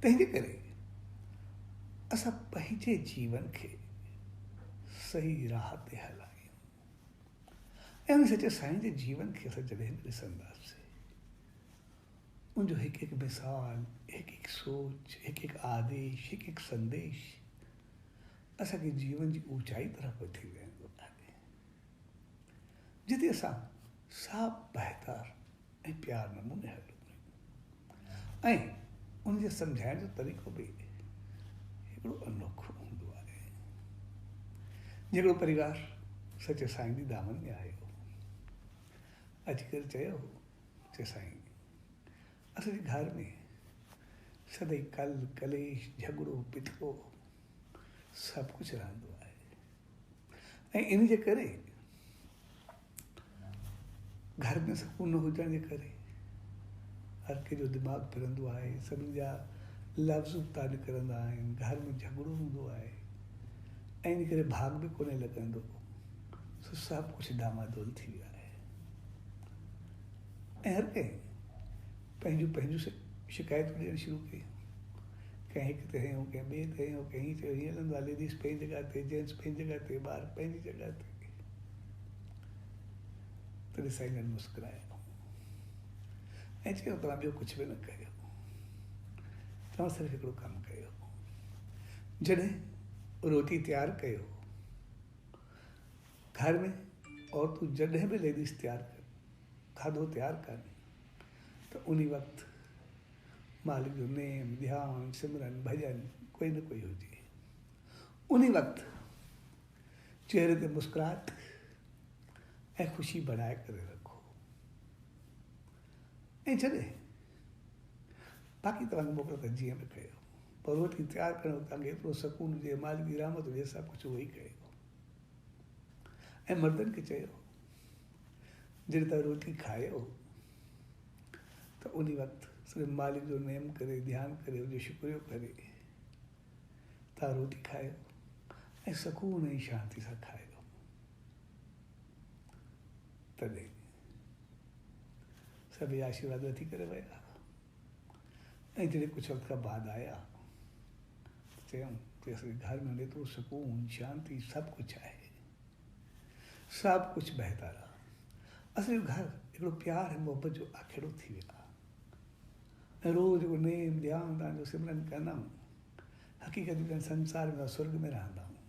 तंहिंजे करे असां पंहिंजे जीवन खे सही राह ते हलायूं। ऐं उन सचे साईं जे जीवन खे असां जॾहिं बि ॾिसंदासीं, उनजो हिकु हिकु मिसाल, हिकु हिकु सोच, हिकु हिकु आदेश, हिकु हिकु संदेश असांखे जीवन जी ऊंचाई तरफ़ वठी वेंदो आहे, जिते असां साफ़ बहितर ऐं प्यार नमूने हलूं। ऐं उनजे सम्झाइण जो तरीक़ो बि हिकिड़ो अनोखो हूंदो आहे। जेको परिवार सचे साईं जी दामन में आयो, अची करे चयो चए साईं असांजे घर में सदैव कल कलेश झगड़ो पिटको सभु कुझु रहंदो आहे। ऐं इन जे करे घर में सुकून न हुजण जे करे हर कंहिंजो दिमाग़ फिरंदो आहे, सभिनी जा लफ़्ज़ उता निकिरंदा आहिनि, घर में झगड़ो हूंदो आहे ऐं इन करे भाग बि कोन्हे लॻंदो। सो सभु कुझु डामाडोल थी वियो आहे ऐं हर कंहिं पंहिंजूं पंहिंजूं शिकायतूं ॾियणु शुरू कयूं। कंहिं हिकु ते हयूं, कंहिं ॿिए ते हयूं, कंहिं हीअं चयो हीअं हलंदो आहे, लेडीज़ पंहिंजी जॻह ते, जेंट्स पंहिंजी जॻह ते, ॿार पंहिंजी जॻह ते। तॾहिं साईं जन मुस्कुरायो ऐं चयो तव्हां ॿियो कुझु बि न कयो, तव्हां सिर्फ़ु हिकिड़ो कमु कयो, जॾहिं रोटी तयारु कयो घर में, और तूं जॾहिं बि लेडीज़ तयारु कर खाधो तयारु कर, त उन वक़्तु मालिक जो नेम, ध्यानु, सिमरन, भॼन कोई न कोई हुजे। उन वक़्तु चेहरे ते मुस्कुराहट ऐं ख़ुशी बढ़ाए करे रखो। ऐं जॾहिं बाक़ी तव्हांखे मोकिलियो त जीअं बि कयो, पर रोटी तयारु करणु तव्हांखे एतिरो सुकून हुजे, मालिक जी रहमत हुजे, सभु कुझु उहो ई कयो। ऐं मर्दनि खे चयो जॾहिं तव्हां रोटी खायो त उन वक़्तु सिर्फ़ु मालिक जो नेम करे, ध्यानु करे, उनजो शुक्रियो करे तव्हां रोटी खायो ऐं सुकून ऐं शांति सां खायो। तॾहिं सभई आशीर्वाद वठी करे विया ऐं जॾहिं कुझु वक़्त खां बाद आया चयूं कि असांजे घर में एतिरो सुकून, शांति, सभु कुझु आहे, सभु कुझु बहितर आहे। असांजो घर हिकिड़ो प्यार ऐं मोहबत जो अखेड़ो थी वियो आहे। ऐं रोज़ उहो नेम, ध्यानु, तव्हांजो सिमरन कंदमि, हक़ीक़त में संसार में स्वर्ग में रहंदा।